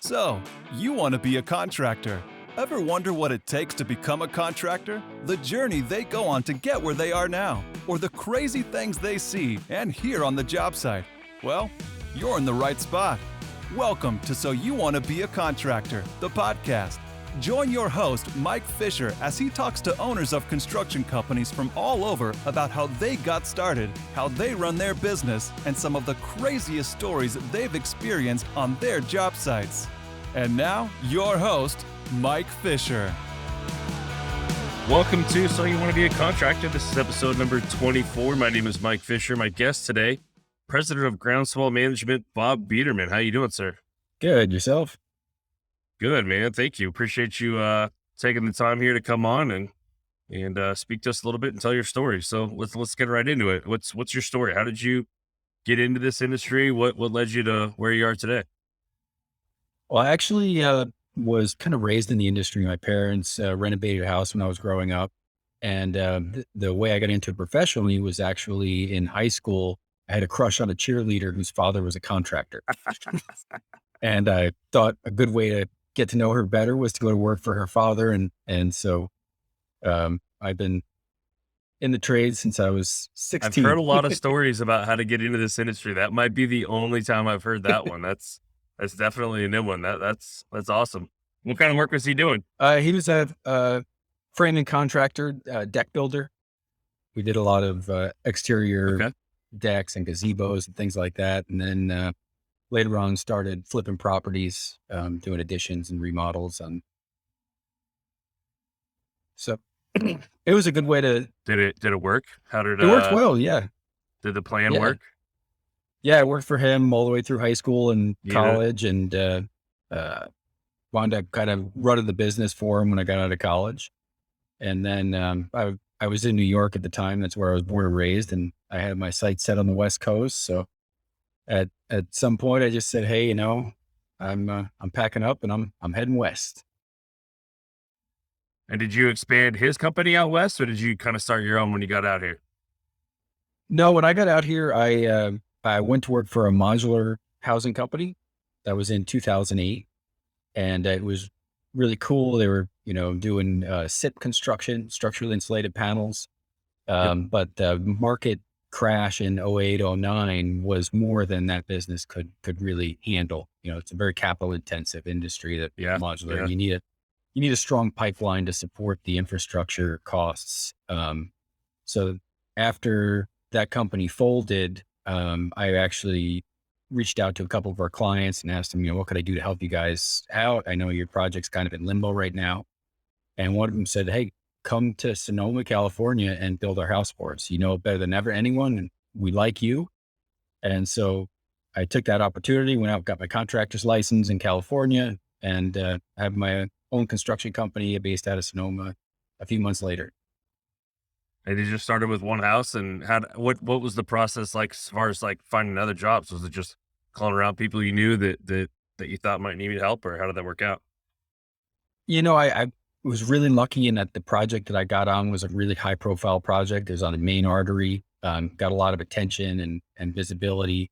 So, you want to be a contractor. Ever wonder what it takes to become a contractor? The journey they go on to get where they are now, or the crazy things they see and hear on the job site? Well, you're in the right spot. Welcome to So You Want to Be a Contractor, the podcast. Join your host, Mike Fisher, as he talks to owners of construction companies from all over about how they got started, how they run their business, and some of the craziest stories they've experienced on their job sites. And now, your host, Mike Fisher. Welcome to So You Want to Be a Contractor. This is episode number 24. My name is Mike Fisher. My guest today, President of Groundswell Management, Bob Biederman. How you doing, sir? Good. Yourself? Good, man. Thank you. Appreciate you taking the time here to come on and speak to us a little bit and tell your story. So let's get right into it. What's your story? How did you get into this industry? What led you to where you are today? Well, I actually was kind of raised in the industry. My parents renovated a house when I was growing up. And the way I got into it professionally was actually in high school. I had a crush on a cheerleader whose father was a contractor. And I thought a good way to get to know her better was to go to work for her father. And so I've been in the trade since I was 16. I've heard a lot of stories about how to get into this industry. That might be the only time I've heard that one. That's definitely a new one. That's awesome. What kind of work was he doing? He was a framing contractor, deck builder. We did a lot of exterior decks and gazebos and things like that. And then later on started flipping properties, doing additions and remodels. So it was a good way to. Did it work? How did it worked well? Yeah. Did the plan work? Yeah, I worked for him all the way through high school and college, and wound up kind of running the business for him when I got out of college. And then I was in New York at the time. That's where I was born and raised, and I had my sights set on the West Coast. So at some point, I just said, "Hey, I'm packing up and I'm heading west." And did you expand his company out west, or did you kind of start your own when you got out here? No, when I got out here, I went to work for a modular housing company. That was in 2008. And it was really cool. They were, doing SIP construction, structurally insulated panels. But the market crash in 08, 09 was more than that business could really handle. It's a very capital intensive industry that modular. Yeah. You need a strong pipeline to support the infrastructure costs. So after that company folded, I actually reached out to a couple of our clients and asked them, what could I do to help you guys out? I know your project's kind of in limbo right now. And one of them said, "Hey, come to Sonoma, California and build our house for us. You know it better than ever anyone, and we like you." And so I took that opportunity, went out, got my contractor's license in California, and have my own construction company based out of Sonoma a few months later. And you just started with one house, and what was the process like as far as like finding other jobs? Was it just calling around people you knew that you thought might need help, or how did that work out? I was really lucky in that the project that I got on was a really high profile project. It was on a main artery, got a lot of attention and visibility.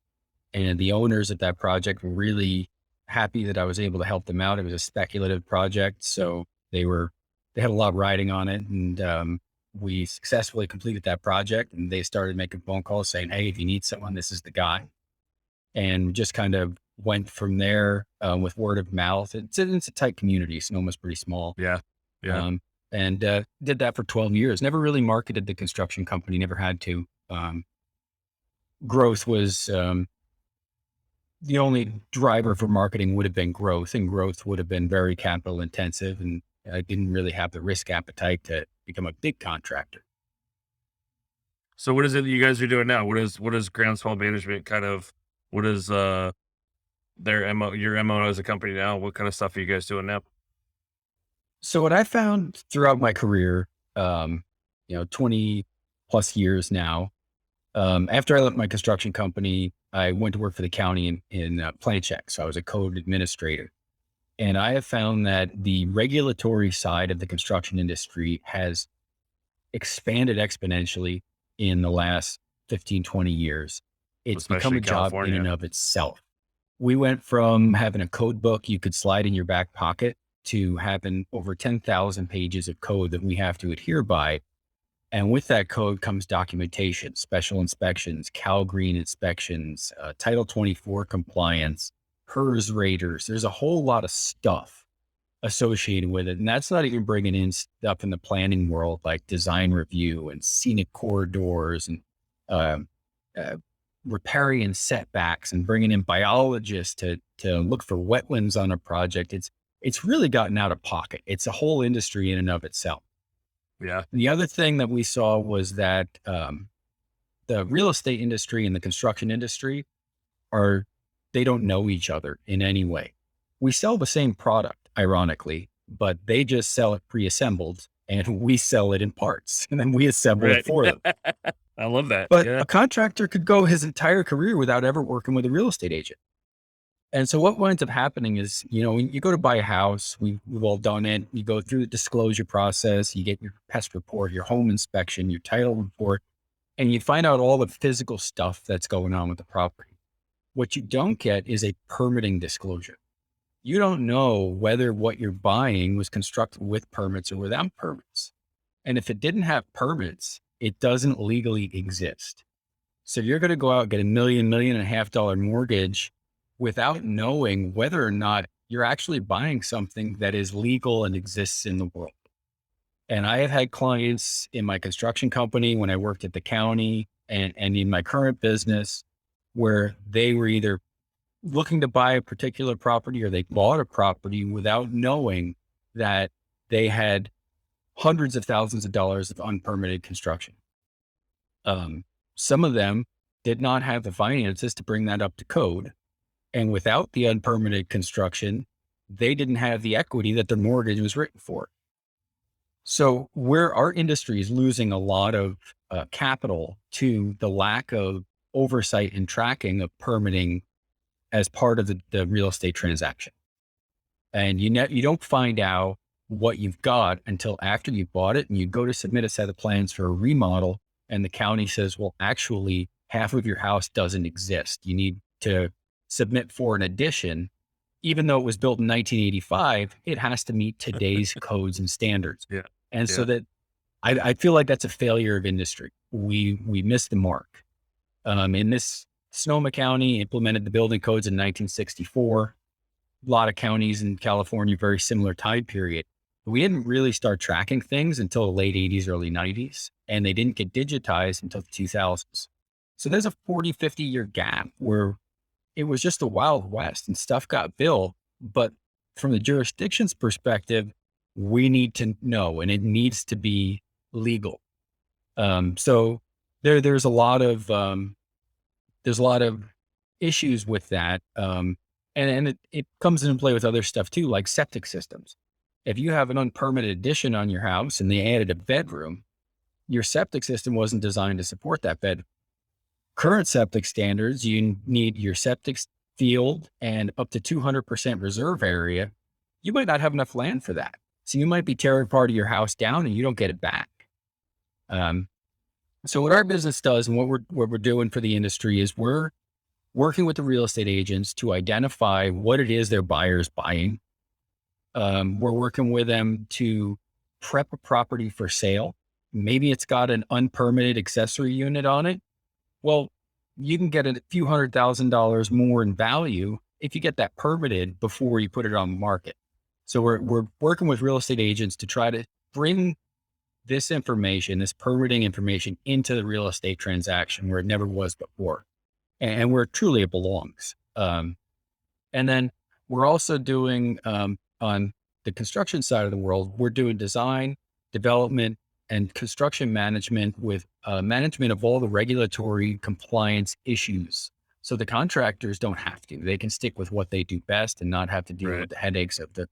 And the owners at that project were really happy that I was able to help them out. It was a speculative project, so they had a lot riding on it. And we successfully completed that project, and they started making phone calls saying, "Hey, if you need someone, this is the guy." And just kind of went from there with word of mouth. It's a tight community. Sonoma's pretty small. Yeah. And did that for 12 years. Never really marketed the construction company, never had to. Growth was the only driver for marketing would have been growth, and growth would have been very capital intensive. And I didn't really have the risk appetite to become a big contractor. So what is it that you guys are doing now? What is Groundswell Management what is your MO as a company now? What kind of stuff are you guys doing now? So what I found throughout my career, 20 plus years now, after I left my construction company, I went to work for the county in plan check. So I was a code administrator. And I have found that the regulatory side of the construction industry has expanded exponentially in the last 15, 20 years. It's Especially become a job in California. and of itself. We went from having a code book you could slide in your back pocket to having over 10,000 pages of code that we have to adhere by. And with that code comes documentation, special inspections, Cal Green inspections, Title 24 compliance, HERS raters. There's a whole lot of stuff associated with it. And that's not even bringing in stuff in the planning world like design review and scenic corridors and um, uh, riparian setbacks and bringing in biologists to look for wetlands on a project. It's really gotten out of pocket. It's a whole industry in and of itself. Yeah. The other thing that we saw was that the real estate industry and the construction industry they don't know each other in any way. We sell the same product, ironically, but they just sell it pre-assembled and we sell it in parts and then we assemble it for them. I love that. But Yeah. a contractor could go his entire career without ever working with a real estate agent. And so what winds up happening is, when you go to buy a house, we've all done it. You go through the disclosure process, you get your pest report, your home inspection, your title report, and you find out all the physical stuff that's going on with the property. What you don't get is a permitting disclosure. You don't know whether what you're buying was constructed with permits or without permits. And if it didn't have permits, it doesn't legally exist. So you're going to go out and get $1 million, $1.5 million mortgage without knowing whether or not you're actually buying something that is legal and exists in the world. And I have had clients in my construction company when I worked at the county and in my current business where they were either looking to buy a particular property or they bought a property without knowing that they had hundreds of thousands of dollars of unpermitted construction. Some of them did not have the finances to bring that up to code. And without the unpermitted construction, they didn't have the equity that the mortgage was written for. So where our industry is losing a lot of capital to the lack of oversight and tracking of permitting as part of the real estate transaction. And you don't find out what you've got until after you bought it and you go to submit a set of plans for a remodel and the county says, well, actually half of your house doesn't exist. You need to submit for an addition. Even though it was built in 1985, it has to meet today's codes and standards. Yeah. And so that I feel like that's a failure of industry. We missed the mark. In this, Sonoma County implemented the building codes in 1964. A lot of counties in California, very similar time period. But we didn't really start tracking things until the late 80s, early 90s, and they didn't get digitized until the 2000s. So there's a 40, 50-year gap where it was just a Wild West and stuff got built. But from the jurisdiction's perspective, we need to know, and it needs to be legal. So there's a lot of issues with that. And it comes into play with other stuff too, like septic systems. If you have an unpermitted addition on your house and they added a bedroom, your septic system wasn't designed to support that bed. Current septic standards, you need your septic field and up to 200% reserve area. You might not have enough land for that. So you might be tearing part of your house down and you don't get it back. So what our business does and what we're doing for the industry is we're working with the real estate agents to identify what it is their buyer's buying. We're working with them to prep a property for sale. Maybe it's got an unpermitted accessory unit on it. Well, you can get a few $100,000 more in value if you get that permitted before you put it on the market. So we're working with real estate agents to try to bring this information, this permitting information into the real estate transaction where it never was before and where truly it belongs. And then we're also doing, on the construction side of the world, we're doing design, development, and construction management with management of all the regulatory compliance issues. So the contractors don't have to. They can stick with what they do best and not have to deal with the headaches of the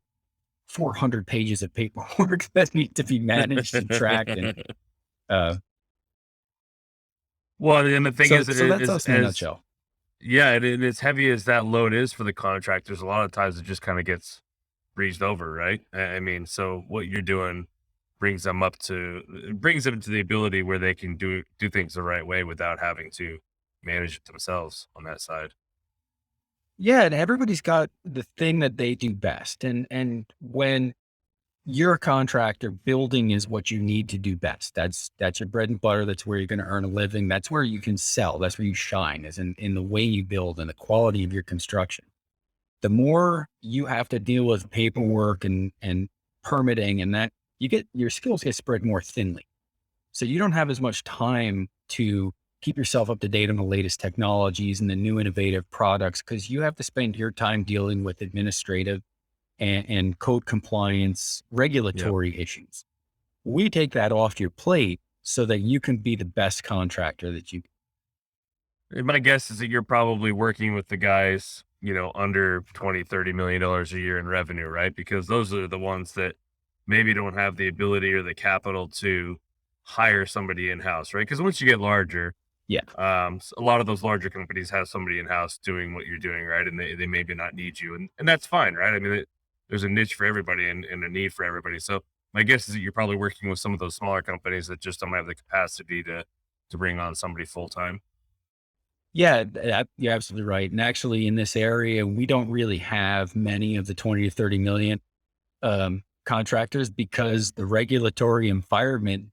400 pages of paperwork that need to be managed and tracked. And, well, and the thing is, so that's us in a nutshell. Yeah, and as heavy as that load is for the contractors, a lot of times it just kind of gets breezed over, right? I mean, so what you're doing brings them to the ability where they can do things the right way without having to manage it themselves on that side. Yeah, and everybody's got the thing that they do best. And when you're a contractor, building is what you need to do best. That's your bread and butter. That's where you're going to earn a living. That's where you can sell. That's where you shine, is in the way you build and the quality of your construction. The more you have to deal with paperwork and permitting, and that, your skills get spread more thinly. So you don't have as much time to keep yourself up to date on the latest technologies and the new innovative products, because you have to spend your time dealing with administrative and code compliance, Yep. regulatory issues. We take that off your plate so that you can be the best contractor that you. And my guess is that you're probably working with the guys, under 20, $30 million a year in revenue, right? Because those are the ones that maybe don't have the ability or the capital to hire somebody in house, right? Because once you get larger, Yeah. a lot of those larger companies have somebody in house doing what you're doing, right? And they maybe not need you, and that's fine, right? I mean, there's a niche for everybody and a need for everybody. So my guess is that you're probably working with some of those smaller companies that just don't have the capacity to bring on somebody full time. Yeah, you're absolutely right. And actually, in this area, we don't really have many of the 20 to 30 million contractors, because the regulatory environment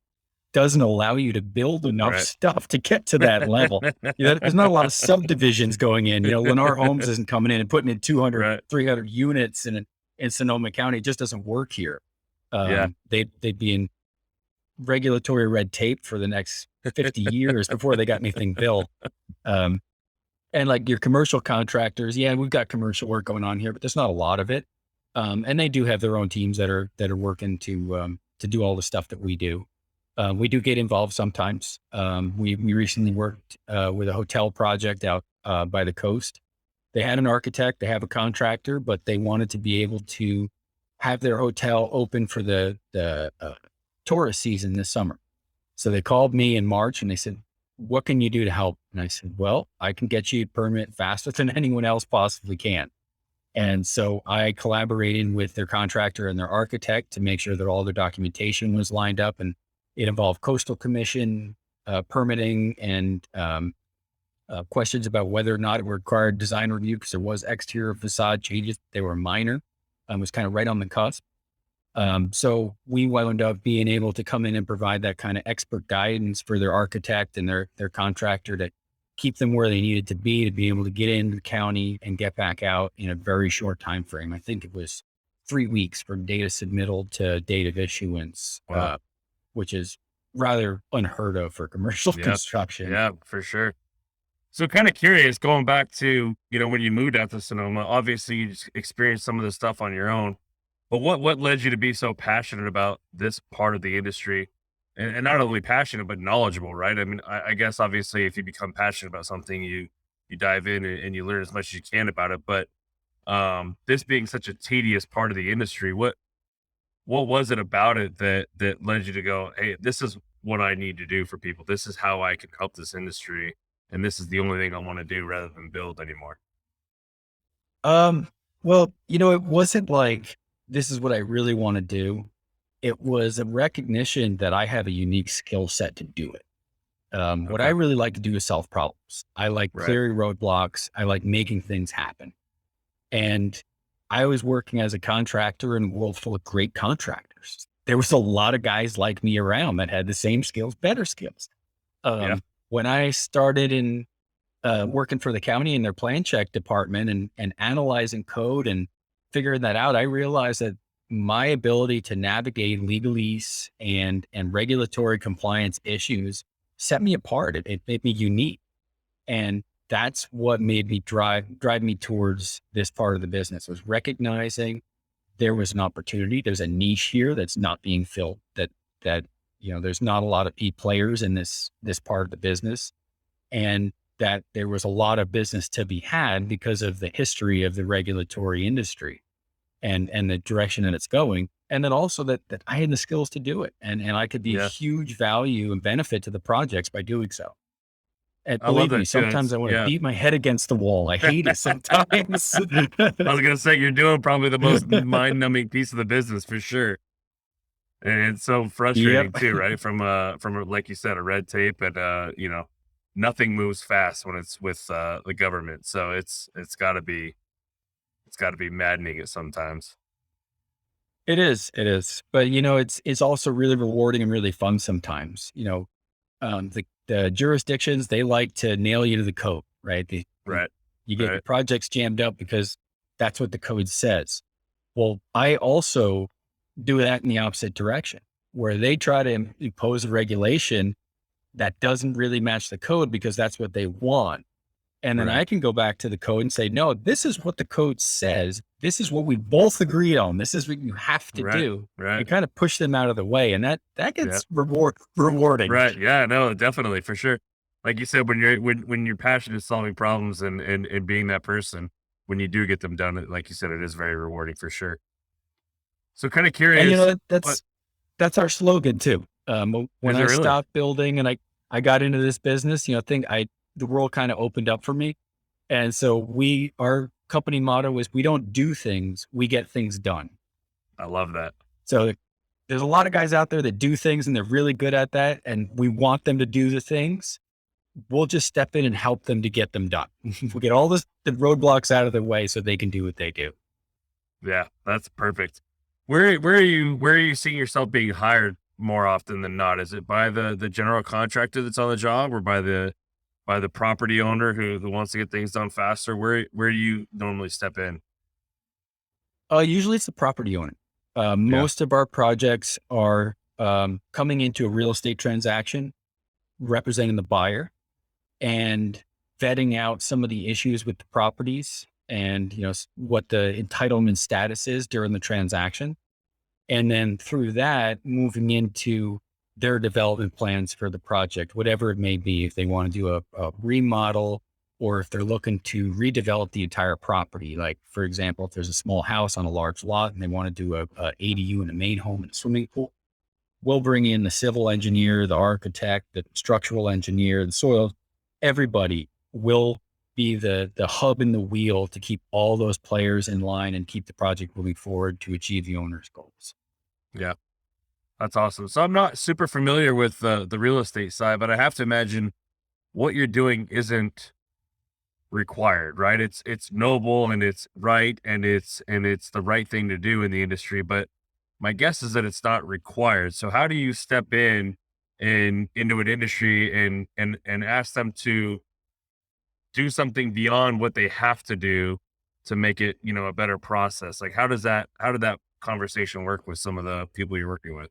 doesn't allow you to build enough Right. stuff to get to that level. There's not a lot of subdivisions going in. Lennar Homes isn't coming in and putting in 200, Right. 300 units in Sonoma County. It just doesn't work here. Yeah. They'd be in regulatory red tape for the next 50 years before they got anything built. Um, and like your commercial contractors, yeah, we've got commercial work going on here, but there's not a lot of it. And they do have their own teams that are working to do all the stuff that we do. We do get involved sometimes. We recently worked with a hotel project out by the coast. They had an architect, they have a contractor, but they wanted to be able to have their hotel open for the tourist season this summer. So they called me in March and they said, "What can you do to help?" And I said, "Well, I can get you a permit faster than anyone else possibly can." And so I collaborated with their contractor and their architect to make sure that all their documentation was lined up, and it involved coastal commission, permitting, and questions about whether or not it required design review, because there was exterior facade changes. They were minor. It was kind of right on the cusp. So we wound up being able to come in and provide that kind of expert guidance for their architect and their contractor to keep them where they needed to be able to get into the county and get back out in a very short time frame. I think it was 3 weeks from data submittal to date of issuance, Wow. which is rather unheard of for commercial Yep. construction. Yeah, for sure. So kind of curious, going back to, when you moved out to Sonoma, obviously you just experienced some of this stuff on your own, but what led you to be so passionate about this part of the industry, and not only passionate, but knowledgeable, right? I mean, I guess obviously if you become passionate about something, you dive in and you learn as much as you can about it. But this being such a tedious part of the industry, what was it about it that led you to go, hey, this is what I need to do for people. This is how I can help this industry, and this is the only thing I want to do rather than build anymore. Um, well, it wasn't like this is what I really want to do. It was a recognition that I have a unique skill set to do it. What I Okay. really like to do is solve problems. I like Right. clearing roadblocks. I like making things happen. And I was working as a contractor in a world full of great contractors. There was a lot of guys like me around that had the same skills, better skills. Yeah. When I started in working for the county in their plan check department and analyzing code and figuring that out, I realized that my ability to navigate legalese and regulatory compliance issues set me apart. It made me unique. And that's what made me drive me towards this part of the business, was recognizing there was an opportunity. There's a niche here that's not being filled, that there's not a lot of players in this part of the business, and that there was a lot of business to be had because of the history of the regulatory industry and the direction that it's going. And then also that I had the skills to do it, and I could be a Yeah. huge value and benefit to the projects by doing so. And I love believe me, that too. sometimes It's I want to yeah. beat my head against the wall. I hate it sometimes. I was gonna say you're doing probably the most mind-numbing piece of the business for sure. And it's so Yep. frustrating too, right? From like you said, a red tape and nothing moves fast when it's with the government. So it's got to be maddening at sometimes. It is. But it's also really rewarding and really fun sometimes. The jurisdictions, they like to nail you to the code, right? Right. You get your Right. projects jammed up because that's what the code says. Well, I also do that in the opposite direction, where they try to impose a regulation that doesn't really match the code because that's what they want. And then Right. I can go back to the code and say, no, this is what the code says. This is what we both agreed on. This is what you have to Right. do. Right. And kind of push them out of the way. And that Yeah. gets rewarding. Right. Yeah. No, definitely for sure. Like you said, when you're passionate solving problems and being that person, when you do get them done, like you said, it is very rewarding for sure. So kind of And curious. What that's our slogan too. When is it I really? stopped building and I got into this business, the world kind of opened up for me. And so our company motto is we don't do things, we get things done. I love that. So there's a lot of guys out there that do things and they're really good at that. And we want them to do the things. We'll just step in and help them to get them done. We'll get all the roadblocks out of the way so they can do what they do. Yeah, that's perfect. Where are you seeing yourself being hired more often than not? Is it by the general contractor that's on the job, or by the property owner who wants to get things done faster? Where do you normally step in? Usually it's the property owner. Yeah. Most of our projects are coming into a real estate transaction, representing the buyer and vetting out some of the issues with the properties and, what the entitlement status is during the transaction. And then through that, moving into their development plans for the project, whatever it may be, if they want to do a remodel or if they're looking to redevelop the entire property. Like, for example, if there's a small house on a large lot and they want to do a ADU and a main home and a swimming pool, we'll bring in the civil engineer, the architect, the structural engineer, the soil. Everybody will be the hub and the wheel to keep all those players in line and keep the project moving forward to achieve the owner's goals. Yeah, that's awesome. So I'm not super familiar with the real estate side, but I have to imagine what you're doing isn't required, right? It's noble and it's right and it's the right thing to do in the industry, but my guess is that it's not required. So how do you step in into an industry and ask them to do something beyond what they have to do to make it, a better process? Like how did that conversation work with some of the people you're working with?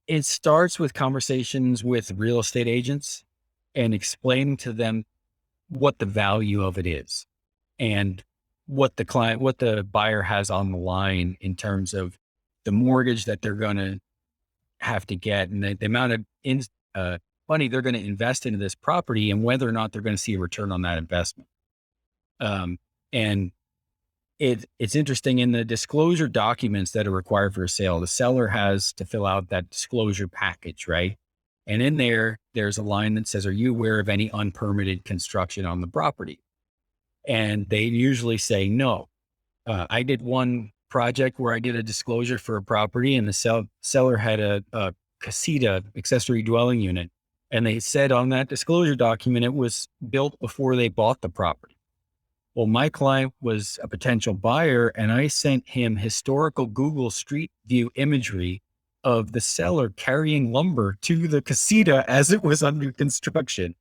It starts with conversations with real estate agents and explaining to them what the value of it is and what the buyer has on the line in terms of the mortgage that they're going to have to get and the amount of money they're going to invest into this property and whether or not they're going to see a return on that investment. And it's interesting in the disclosure documents that are required for a sale, the seller has to fill out that disclosure package, right? And in there's a line that says, are you aware of any unpermitted construction on the property? And they usually say no. I did one project where I did a disclosure for a property and the seller had a casita, accessory dwelling unit. And they said on that disclosure document, it was built before they bought the property. Well, my client was a potential buyer and I sent him historical Google Street View imagery of the seller carrying lumber to the casita as it was under construction.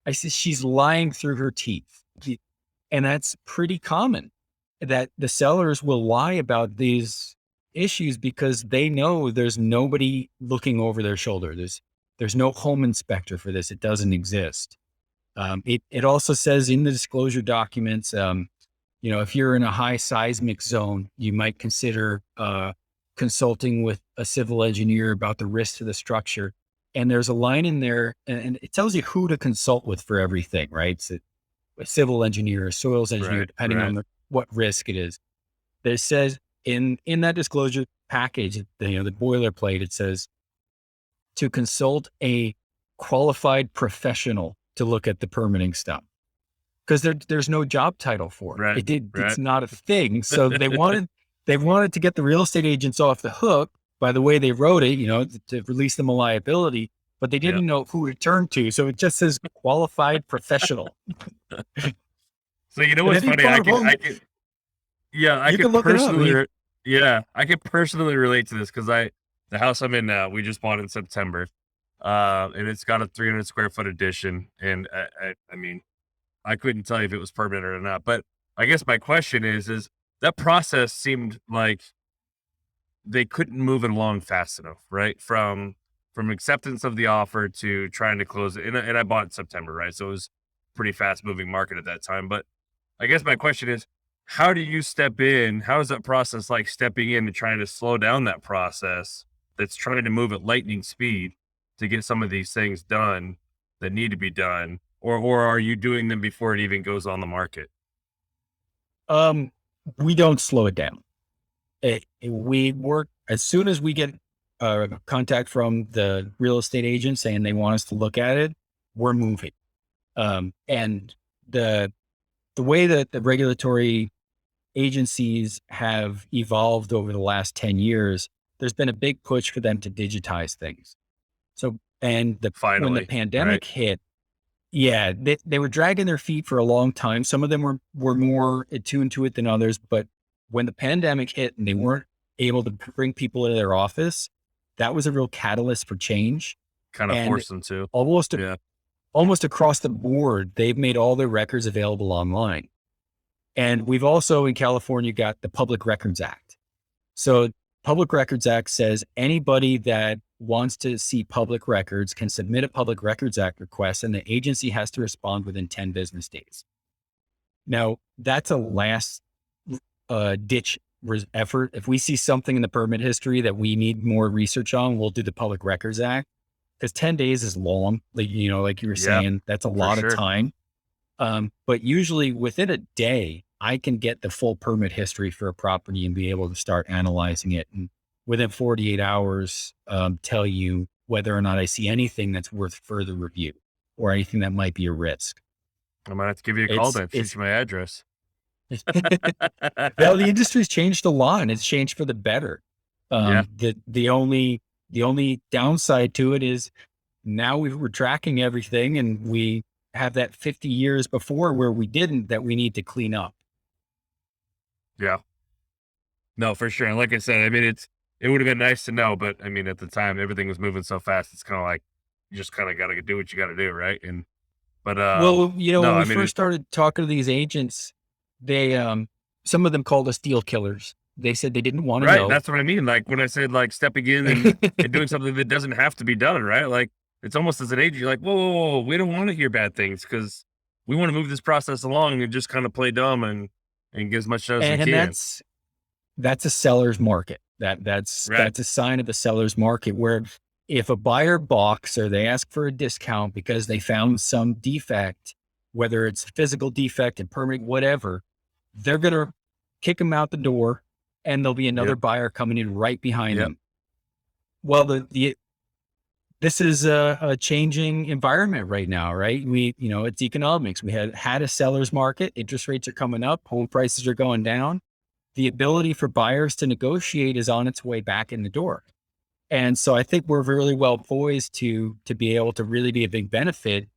I said, she's lying through her teeth. And that's pretty common that the sellers will lie about these issues because they know there's nobody looking over their shoulder. There's no home inspector for this. It doesn't exist. It also says in the disclosure documents, if you're in a high seismic zone, you might consider consulting with a civil engineer about the risk to the structure. And there's a line in there and it tells you who to consult with for everything, right? It's a civil engineer, a soils engineer, Right. depending Right. on what risk it is. That it says in that disclosure package, the boilerplate, it says to consult a qualified professional to look at the permitting stuff. Because there's no job title for it. Right. It's Right. not a thing. So they wanted to get the real estate agents off the hook by the way they wrote it, to release them a liability. but they Yeah. didn't know who to turn to. So it just says qualified professional. So you know And what's if you funny? bought a home, I you can could look it up. I could personally relate to this because the house I'm in now, we just bought in September, and it's got a 300 square foot addition, and I mean, I couldn't tell you if it was permanent or not. But I guess my question is that process seemed like they couldn't move it along fast enough, right? From acceptance of the offer to trying to close it, and I bought in September, right? So it was pretty fast moving market at that time. But I guess my question is, how do you step in? How is that process like stepping in and trying to slow down that process that's trying to move at lightning speed to get some of these things done that need to be done? Or are you doing them before it even goes on the market? Um, we don't slow it down. We work as soon as we get contact from the real estate agent saying they want us to look at it, we're moving. And the way that the regulatory agencies have evolved over the last 10 years, there's been a big push for them to digitize things. So, when the Finally, right? pandemic hit, yeah, they were dragging their feet for a long time. Some of them were more attuned to it than others, but when the pandemic hit and they weren't able to bring people into their office, that was a real catalyst for change. Kind of And force them to. almost Yeah. almost across the board, they've made all their records available online. And we've also in California got the Public Records Act. So Public Records Act says anybody that wants to see public records can submit a Public Records Act request and the agency has to respond within 10 business days. Now, that's a last ditch effort. If we see something in the permit history that we need more research on, we'll do the Public Records Act because 10 days is long. Like, like you were Yeah, saying, that's a for lot of sure. time. But usually within a day, I can get the full permit history for a property and be able to start analyzing it. And within 48 hours, tell you whether or not I see anything that's worth further review or anything that might be a risk. I might have to give you a call It's, then, shoot it's, you my address. well, the industry's changed a lot and it's changed for the better. Yeah. The only downside to it is now we're tracking everything and we have that 50 years before where we didn't that we need to clean up. Yeah. No, for sure. And like I said, I mean, it would have been nice to know, but I mean, at the time, everything was moving so fast. It's kind of like you just kind of got to do what you got to do, right? But Well, no, when I we mean, first started talking to these agents, they, some of them called us deal killers. They said they didn't want to right. know. That's what I mean. Like when I said like stepping in and doing something that doesn't have to be done, right? Like it's almost as an agent, you're like, whoa, we don't want to hear bad things because we want to move this process along and just kind of play dumb and get as much done as we And can. that's a seller's market. That's Right. a sign of the seller's market where if a buyer balks or they ask for a discount because they found some defect, whether it's a physical defect and permit, whatever, they're going to kick them out the door and there'll be another Yep. buyer coming in right behind Yep. them. Well, this is a changing environment right now, right? It's economics. We had a seller's market. Interest rates are coming up. Home prices are going down. The ability for buyers to negotiate is on its way back in the door. And so I think we're really well poised to be able to really be a big benefit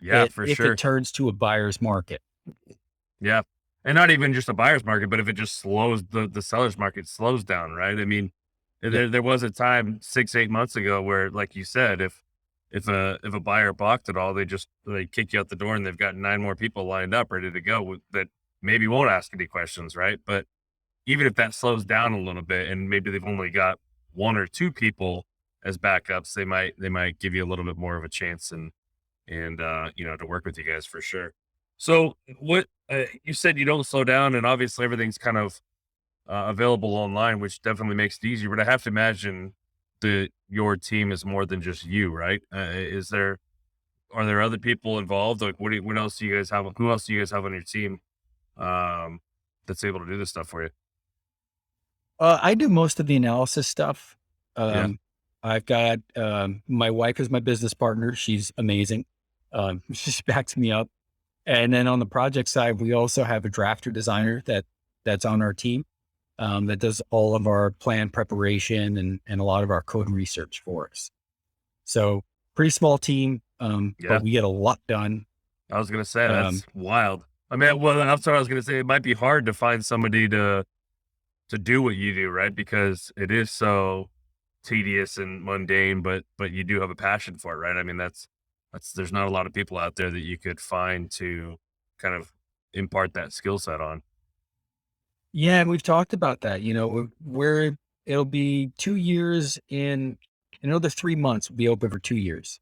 Yeah, for if it sure. turns to a buyer's market. Yeah. And not even just a buyer's market, but if it just slows the seller's market slows down, right? I mean, Yeah. there was a time 6, 8 months ago where, like you said, if a buyer balked at all, they kick you out the door and they've got 9 more people lined up ready to go that maybe won't ask any questions, right? But even if that slows down a little bit and maybe they've only got 1 or 2 people as backups, they might give you a little bit more of a chance and to work with you guys for sure. So what you said you don't slow down, and obviously everything's kind of available online, which definitely makes it easier. But I have to imagine that your team is more than just you, right? Are there other people involved? Like what else do you guys have? Who else do you guys have on your team um, that's able to do this stuff for you? I do most of the analysis stuff. Yeah, I've got my wife is my business partner. She's amazing. She backs me up. And then on the project side, we also have a drafter designer that's on our team that does all of our plan preparation and a lot of our code research for us. So pretty small team, Yeah. but we get a lot done. I was gonna say Um, that's wild. I mean, well, I'm sorry. I was gonna say it might be hard to find somebody to do what you do, right? Because it is so tedious and mundane, but you do have a passion for it, right? I mean, that's there's not a lot of people out there that you could find to kind of impart that skill set on. yeah, and we've talked about that. Where it'll be 2 years in another 3 months. Will be open for 2 years.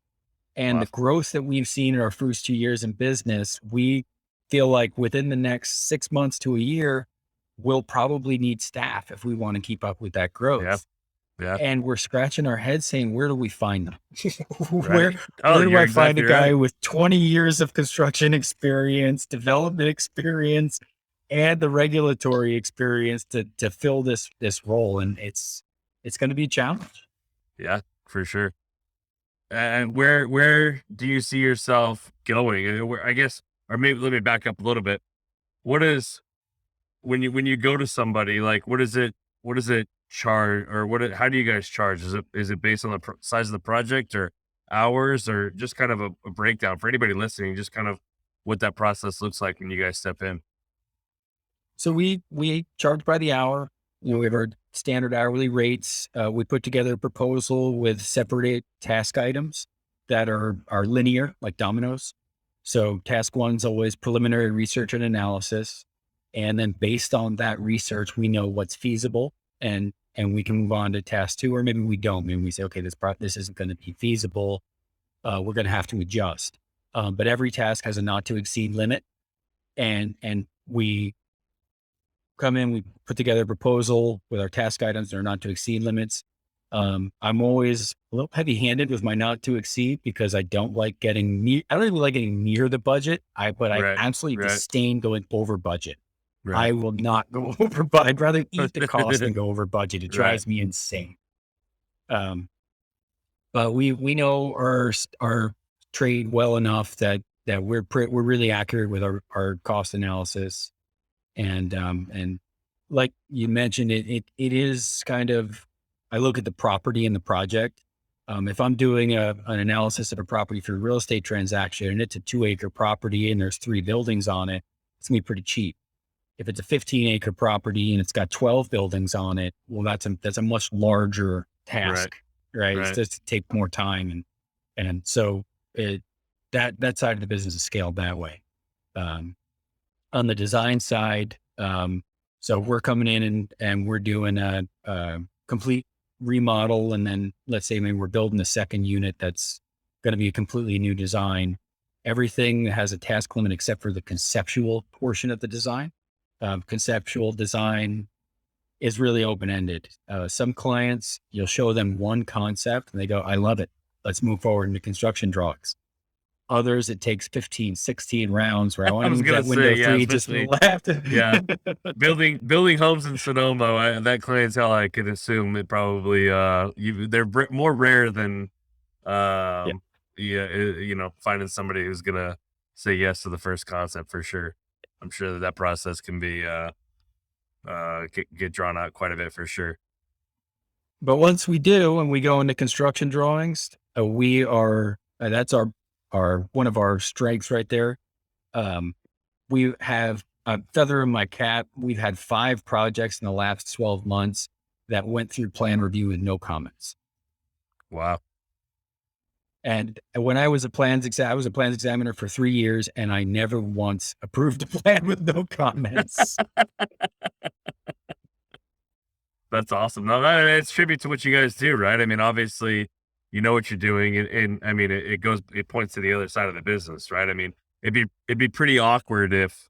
And Wow. the growth that we've seen in our first 2 years in business, we feel like within the next 6 months to a year, we'll probably need staff if we want to keep up with that Yeah. growth. Yeah. And we're scratching our heads saying, where do we find them? where Right. Oh, where do you're I find a exactly guy right. with 20 years of construction experience, development experience, and the regulatory experience to fill this role? And it's going to be a challenge. Yeah, for sure. And where do you see yourself going? Where, I guess, or maybe let me back up a little bit. What is when you go to somebody, like what is it charge, or how do you guys charge? Is it based on the size of the project, or hours, or just kind of a breakdown for anybody listening, just kind of what that process looks like when you guys step in? So we charge by the hour. We have our standard hourly rates. We put together a proposal with separate task items that are linear, like dominoes. So task one's always preliminary research and analysis, and then based on that research, we know what's feasible, and we can move on to task two, or maybe we don't. Maybe we say, okay, this isn't going to be feasible. We're going to have to adjust. But every task has a not to exceed limit, and we come in, we put together a proposal with our task items that are not to exceed limits. I'm always a little heavy handed with my not to exceed because I don't like getting I don't even like getting near the budget. But I Right, absolutely right, disdain going over budget. I right, will not go over budget. I'd rather eat the cost than go over budget. It right. drives me insane. Um, but we know our trade well enough that we're really accurate with our cost analysis. And like you mentioned, it is kind of, I look at the property and the project. If I'm doing an analysis of a property for a real estate transaction and it's a 2-acre property and there's 3 buildings on it, it's gonna be pretty cheap. If it's a 15-acre property and it's got 12 buildings on it, well, that's a much larger Right, task, right? It's right. just take more time, and so it that side of the business is scaled that way. Um, on the design side, so we're coming in and we're doing a complete remodel, and then let's say maybe we're building a second unit that's going to be a completely new design. Everything has a task limit except for the conceptual portion of the design. Conceptual design is really open ended. Some clients, you'll show them one concept and they go, "I love it. Let's move forward into construction drawings." Others, it takes 15, 16 rounds where I want I to was move gonna that say, window yeah, 3 just to especially, the left. yeah, building homes in Sonoma. That clientele, I could assume it probably they're more rare than Yeah. um yeah, finding somebody who's gonna say yes to the first concept for sure. I'm sure that process can be get drawn out quite a bit for sure. But once we do, and we go into construction drawings, we are, that's our, one of our strengths right there. Um, we have a feather in my cap. We've had 5 projects in the last 12 months that went through plan review with no comments. Wow. And when I was I was a plans examiner for 3 years, and I never once approved a plan with no comments. That's awesome. No, it's tribute to what you guys do, right? I mean, obviously, you know what you're doing, and I mean, it points to the other side of the business, right? I mean, it'd be pretty awkward if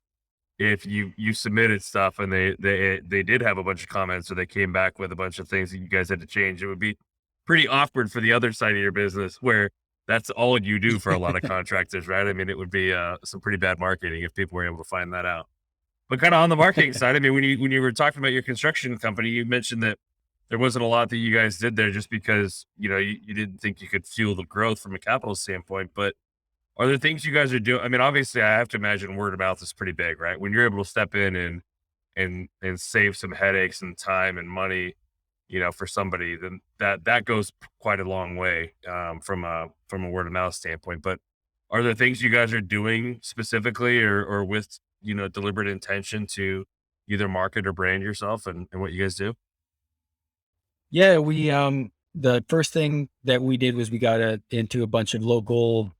you submitted stuff and they did have a bunch of comments, or they came back with a bunch of things that you guys had to change. It would be pretty awkward for the other side of your business, where that's all you do for a lot of contractors, right? I mean, it would be some pretty bad marketing if people were able to find that out. But kinda on the marketing side, I mean, when you were talking about your construction company, you mentioned that there wasn't a lot that you guys did there just because, you didn't think you could fuel the growth from a capital standpoint. But are there things you guys are doing? I mean, obviously, I have to imagine word of mouth is pretty big, right? When you're able to step in and save some headaches and time and money, for somebody, then that goes quite a long way, from a word of mouth standpoint. But are there things you guys are doing specifically or with, deliberate intention to either market or brand yourself and what you guys do? Yeah, the first thing that we did was we got into a bunch of local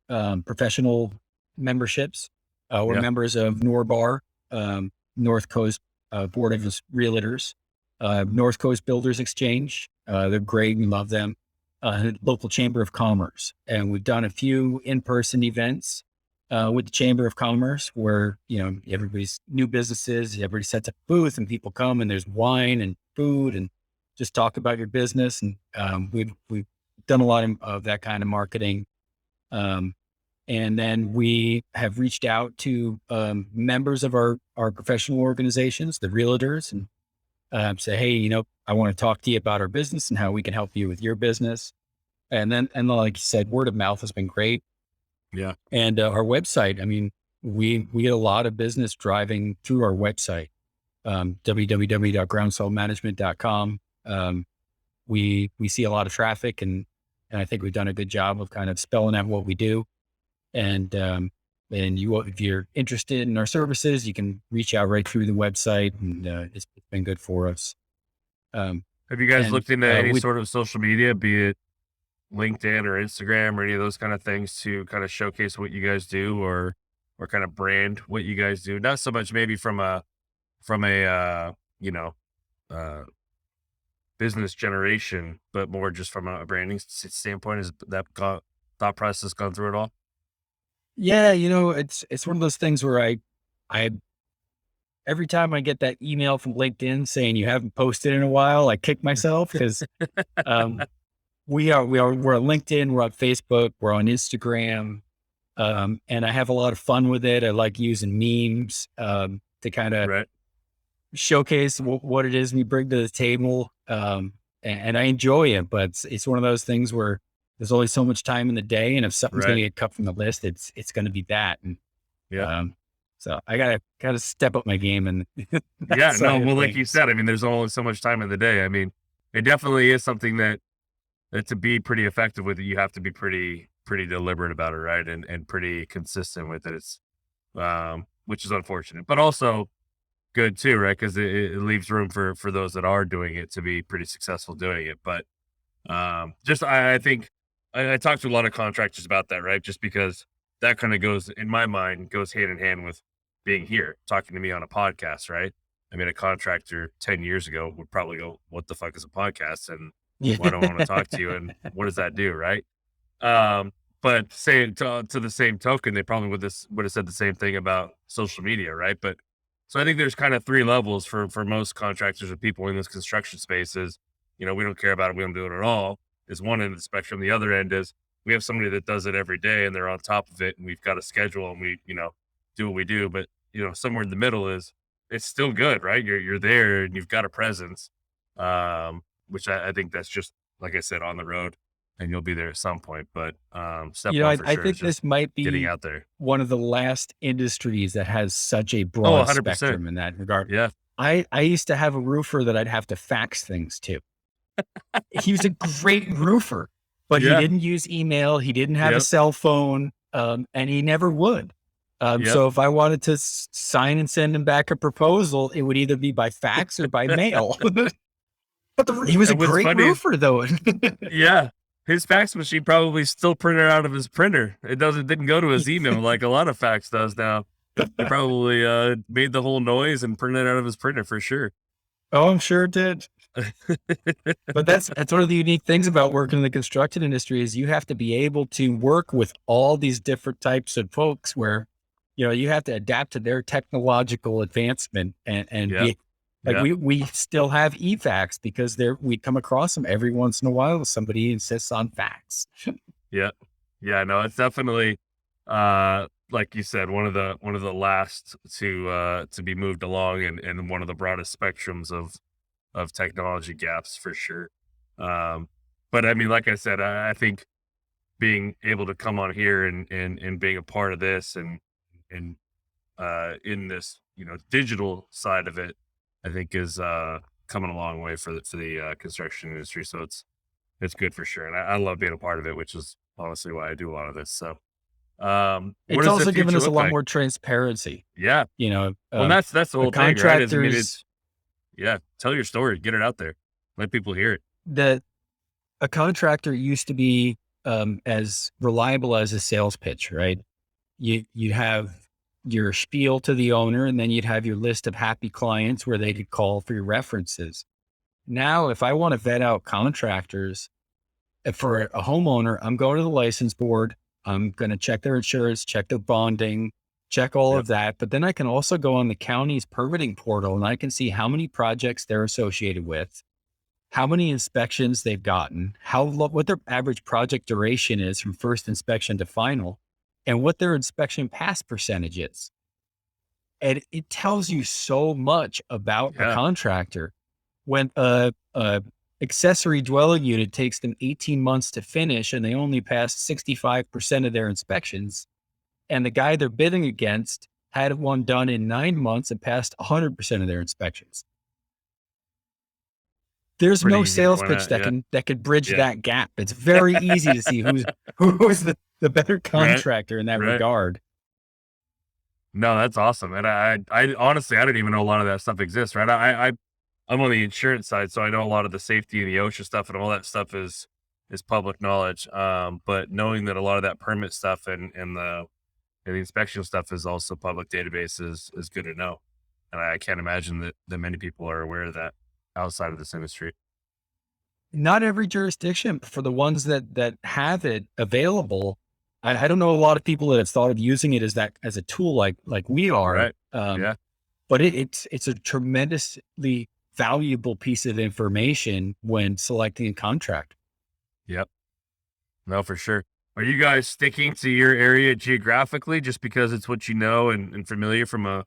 professional memberships. We're Yeah. members of NORBAR, North Coast Board of Realtors, North Coast Builders Exchange. They're great. We love them. Local Chamber of Commerce. And we've done a few in-person events with the Chamber of Commerce where, everybody's new businesses, everybody sets up a booth and people come and there's wine and food and just talk about your business. And we've done a lot of that kind of marketing. And then we have reached out to members of our professional organizations, the realtors, and say, hey, I want to talk to you about our business and how we can help you with your business. And like you said, word of mouth has been great. Yeah. And our website, I mean, we get a lot of business driving through our website, www.groundswellmanagement.com. We see a lot of traffic and I think we've done a good job of kind of spelling out what we do. And if you're interested in our services, you can reach out right through the website and it's been good for us. Have you guys And looked into any we, sort of social media, be it LinkedIn or Instagram or any of those kind of things to kind of showcase what you guys do or kind of brand what you guys do? Not so much maybe from a uh, business generation, but more just from a branding standpoint. Is that thought process gone through it all? yeah, it's one of those things where I every time I get that email from LinkedIn saying you haven't posted in a while, I kick myself because um, we're on LinkedIn, we're on Facebook, we're on Instagram, and I have a lot of fun with it. I like using memes to kind of Right. showcase what it is we bring to the table, and I enjoy it. But it's one of those things where there's only so much time in the day, and if something's going Right. to get cut from the list, it's going to be that. And Yeah. um, so I gotta step up my game and that Yeah. No, side of well, like you things. said, I mean, there's only so much time in the day. I mean, it definitely is something that to be pretty effective with it, you have to be pretty deliberate about it, right? And pretty consistent with it. It's which is unfortunate, but also good too, right? Because it leaves room for those that are doing it to be pretty successful doing it. But just I think I talk to a lot of contractors about that, right? Just because that kind of goes in my mind goes hand in hand with being here, talking to me on a podcast, right? I mean, a contractor 10 years ago would probably go, "What the fuck is a podcast?" And Yeah. why do I want to talk to you? And what does that do, right? Um, but saying to the same token, they probably would have said the same thing about social media, right? But so I think there's kind of three levels for most contractors or people in this construction space is, we don't care about it, we don't do it at all, is one end of the spectrum. The other end is we have somebody that does it every day and they're on top of it and we've got a schedule and we, do what we do. But somewhere in the middle is it's still good, right? You're there and you've got a presence. Which I think that's just like I said, on the road and you'll be there at some point. But step one for I sure is think just this might getting be out there. one of the last industries that has such a Oh, broad 100%. spectrum in that regard. Yeah. I used to have a roofer that I'd have to fax things to. He was a great roofer, but he Yeah. didn't use email. He didn't have a Yep. cell phone, and he never would. Yep. So if I wanted to sign and send him back a proposal, it would either be by fax or by mail. But he was a And what's great funny is, roofer, though. yeah, his fax machine probably still printed out of his printer. Didn't go to his email like a lot of fax does now. He probably made the whole noise and printed it out of his printer for sure. Oh, I'm sure it did. But that's one of the unique things about working in the construction industry is you have to be able to work with all these different types of folks where, you have to adapt to their technological advancement and Yeah. be like, Yeah. we still have e-fax because we come across them every once in a while. Somebody insists on fax. Yeah. Yeah. No, it's definitely like you said, one of the last to be moved along and one of the broadest spectrums of technology gaps for sure. Um, but I mean, like I said, I think being able to come on here and being a part of this and in this, digital side of it, I think is coming a long way for the construction industry. So it's good for sure. And I love being a part of it, which is honestly why I do a lot of this. So, what It's does the also given future us a look lot like? more transparency. Yeah. You know, Well, that's the the whole thing, right? Is, I mean, contractors yeah, tell your story, get it out there, let people hear it. that a contractor used to be as reliable as a sales pitch, right? You'd have your spiel to the owner, and then you'd have your list of happy clients where they could call for your references. Now, if I want to vet out contractors for a homeowner, I'm going to the license board. I'm going to check their insurance, check their bonding, check all Yep. of that. But then I can also go on the county's permitting portal and I can see how many projects they're associated with, how many inspections they've gotten, what their average project duration is from first inspection to final, and what their inspection pass percentage is. And it tells you so much about a Yeah. contractor. When a accessory dwelling unit takes them 18 months to finish and they only pass 65% of their inspections, and the guy they're bidding against had one done in 9 months and passed 100% of their inspections. There's Pretty no easy to sales point pitch out. Yeah. that could bridge Yeah. that gap. It's very easy to see who's the better Right. contractor in that Right. regard. No, that's awesome. And I honestly, I didn't even know a lot of that stuff exists, right? I'm on the insurance side, so I know a lot of the safety and the OSHA stuff and all that stuff is public knowledge. But knowing that a lot of that permit stuff and the inspection stuff is also public databases is good to know. And I can't imagine that many people are aware of that outside of this industry. Not every jurisdiction, but for the ones that have it available, I don't know a lot of people that have thought of using it as a tool like we are. Right. Yeah. But it's a tremendously valuable piece of information when selecting a contract. Yep. No, for sure. Are you guys sticking to your area geographically just because it's what you know and familiar from a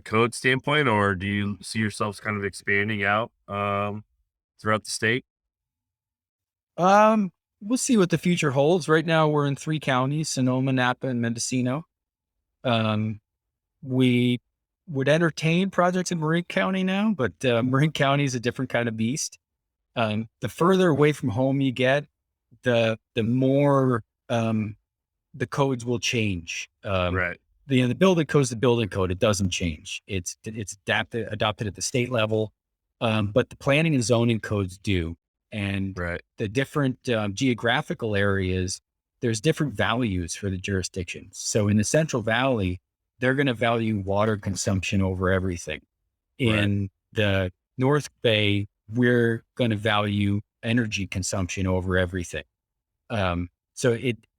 code standpoint, or do you see yourselves kind of expanding out throughout the state? We'll see what the future holds. Right now, we're in 3 counties: Sonoma, Napa, and Mendocino. We would entertain projects in Marin County now, but Marin County is a different kind of beast. The further away from home you get, the more the codes will change. Right. The building code's the building code. It doesn't change. It's adopted at the state level, but the planning and zoning codes do. And Right. the different geographical areas, there's different values for the jurisdictions. So in the Central Valley, they're going to value water consumption over everything. In the North Bay, we're going to value energy consumption over everything.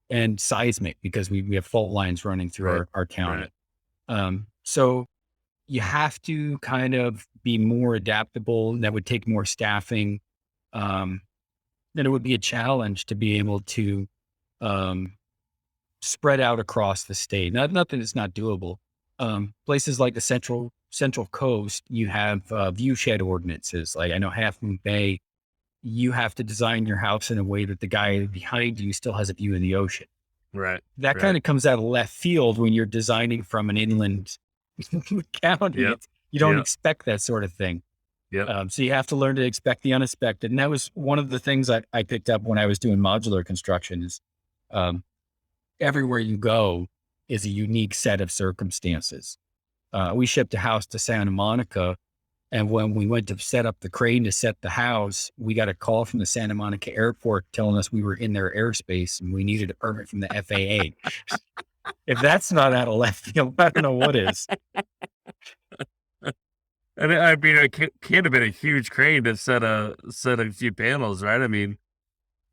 And seismic, because we have fault lines running through our county. So you have to kind of be more adaptable, and that would take more staffing. Then it would be a challenge to be able to spread out across the state. Nothing that's not doable. Places like the Central Coast, you have view shed ordinances. Like I know Half Moon Bay, you have to design your house in a way that the guy behind you still has a view of the ocean. Right. That kind of comes out of left field when you're designing from an inland county. Yep. You don't Yep. expect that sort of thing. Yep. So you have to learn to expect the unexpected. And that was one of the things I picked up when I was doing modular construction is everywhere you go is a unique set of circumstances. We shipped a house to Santa Monica, and when we went to set up the crane to set the house, we got a call from the Santa Monica airport telling us we were in their airspace and we needed a permit from the FAA. If that's not out of left field, I don't know what is. And I mean, it can't have been a huge crane to set a few panels, right? I mean,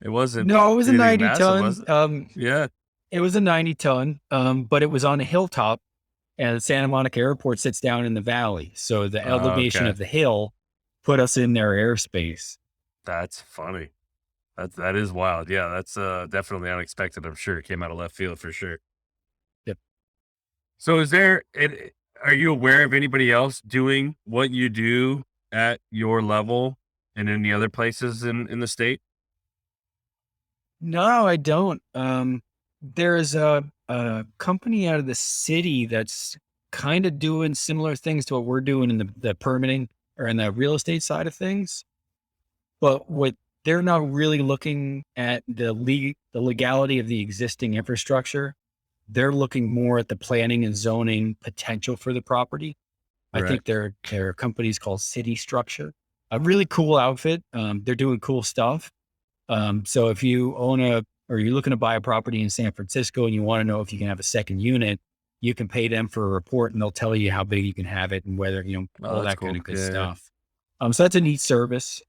it wasn't. No, it was a anything 90 massive, ton. was it? Yeah. It was a 90 ton, but it was on a hilltop, and Santa Monica Airport sits down in the valley. So the elevation Okay. of the hill put us in their airspace. That's funny. That is wild. Yeah, that's definitely unexpected. I'm sure it came out of left field for sure. Yep. So are you aware of anybody else doing what you do at your level and any other places in the state? No, I don't. There's a company out of the city that's kind of doing similar things to what we're doing in the permitting. or in the real estate side of things. But what they're not really looking at the legality of the existing infrastructure. They're looking more at the planning and zoning potential for the property. I Right. think there are companies called City Structure, a really cool outfit. They're doing cool stuff. So if you or you're looking to buy a property in San Francisco and you want to know if you can have a second unit, you can pay them for a report and they'll tell you how big you can have it and whether, Oh, all that's that kind cool. of good Yeah. Yeah. stuff. So that's a neat service.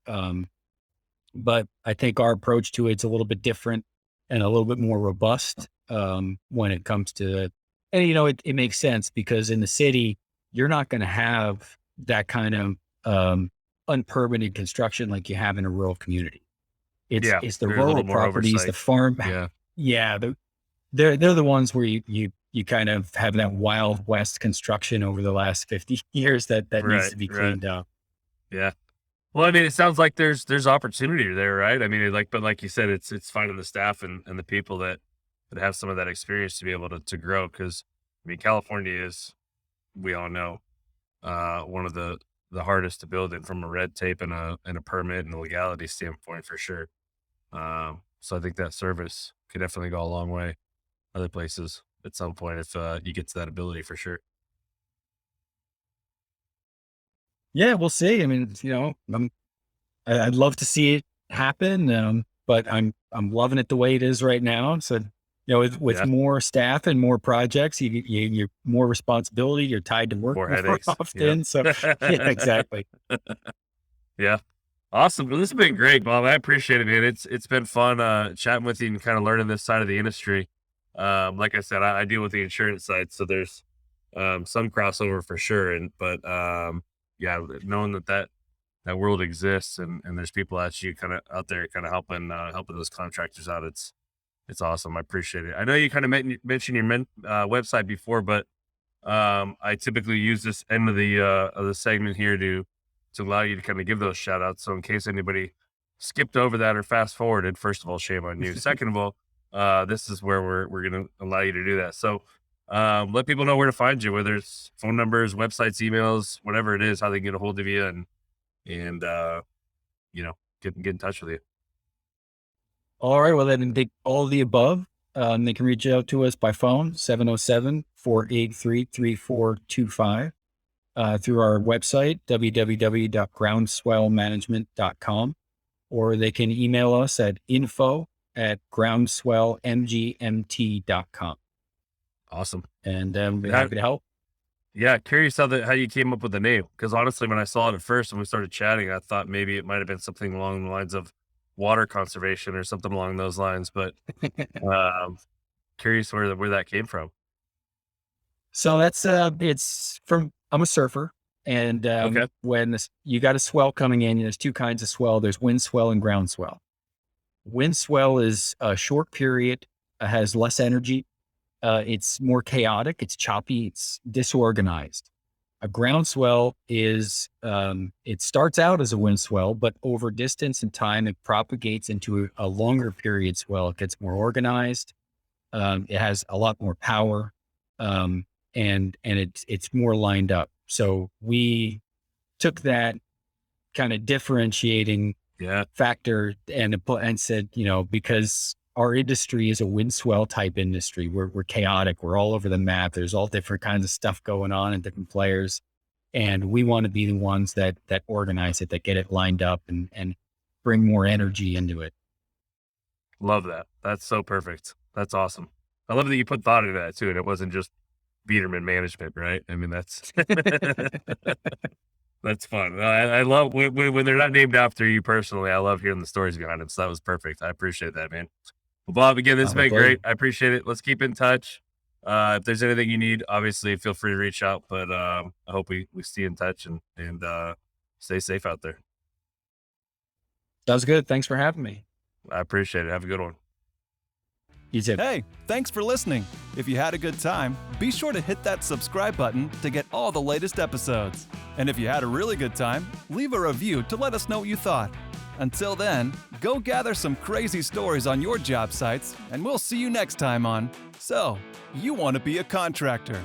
But I think our approach to it's a little bit different and a little bit more robust, when it comes to, and it makes sense because in the city, you're not going to have that kind of, unpermitted construction like you have in a rural community. Yeah. It's the There's a rural little more properties, the oversight. farm. Yeah. Yeah. They're the ones where you kind of have that Wild West construction over the last 50 years that needs Right. to be Right. cleaned up. Yeah. Well, I mean, it sounds like there's opportunity there, right? I mean, but like you said, it's finding the staff and the people that have some of that experience to be able to grow. Because I mean, California is, we all know, one of the hardest to build in from a red tape and a permit and a legality standpoint for sure. So I think that service could definitely go a long way other places at some point if you get to that ability for sure. Yeah, we'll see. I mean, I'd love to see it happen, but I'm loving it the way it is right now. So, with Yeah, more staff and more projects, you're more responsibility. You're tied to work more more headaches. Yep. often. So, yeah, exactly. Yeah. Awesome. Well, this has been great, Bob. I appreciate it, man. It's been fun chatting with you and kind of learning this side of the industry. Like I said, I deal with the insurance side, so there's some crossover for sure. Yeah, knowing that world exists and there's people out there kind of helping those contractors out. It's awesome. I appreciate it. I know you kind of mentioned your website before, but I typically use this end of the segment here to allow you to kind of give those shout outs. So in case anybody skipped over that or fast forwarded, first of all, shame on you. Second of all, this is where we're going to allow you to do that. So let people know where to find you, whether it's phone numbers, websites, emails, whatever it is, how they can get a hold of you and get in touch with you. All right. Well, then all of the above. They can reach out to us by phone, 707-483-3425, through our website, www.groundswellmanagement.com, or they can email us at info@groundswellmgmt.com. Awesome. And we're How, happy to help. yeah, curious how you came up with the name. Because honestly, when I saw it at first and we started chatting, I thought maybe it might have been something along the lines of water conservation or something along those lines. But um, curious where that came from. So that's I'm a surfer, and Okay. when you got a swell coming in, there's two kinds of swell. There's wind swell and ground swell. Wind swell is a short period, has less energy. It's more chaotic. It's choppy. It's disorganized. A groundswell is, it starts out as a wind swell, but over distance and time, it propagates into a longer period swell. It gets more organized. It has a lot more power, and it's more lined up. So we took that kind of differentiating Yeah. factor and said, because our industry is a wind swell type industry, we're chaotic, we're all over the map. There's all different kinds of stuff going on and different players. And we want to be the ones that organize it, that get it lined up and bring more energy into it. Love that. That's so perfect. That's awesome. I love that you put thought into that too. And it wasn't just Biederman management, right? I mean, that's that's fun. I love when they're not named after you personally. I love hearing the stories behind them. So that was perfect. I appreciate that, man. Well, Bob, again, this has My been pleasure. great. I appreciate it. Let's keep in touch. If there's anything you need, obviously feel free to reach out. But I hope we stay in touch and stay safe out there. Sounds good. Thanks for having me. I appreciate it. Have a good one. You too. Hey, thanks for listening. If you had a good time, be sure to hit that subscribe button to get all the latest episodes. And if you had a really good time, leave a review to let us know what you thought. Until then, go gather some crazy stories on your job sites, and we'll see you next time on So, You Want to Be a Contractor.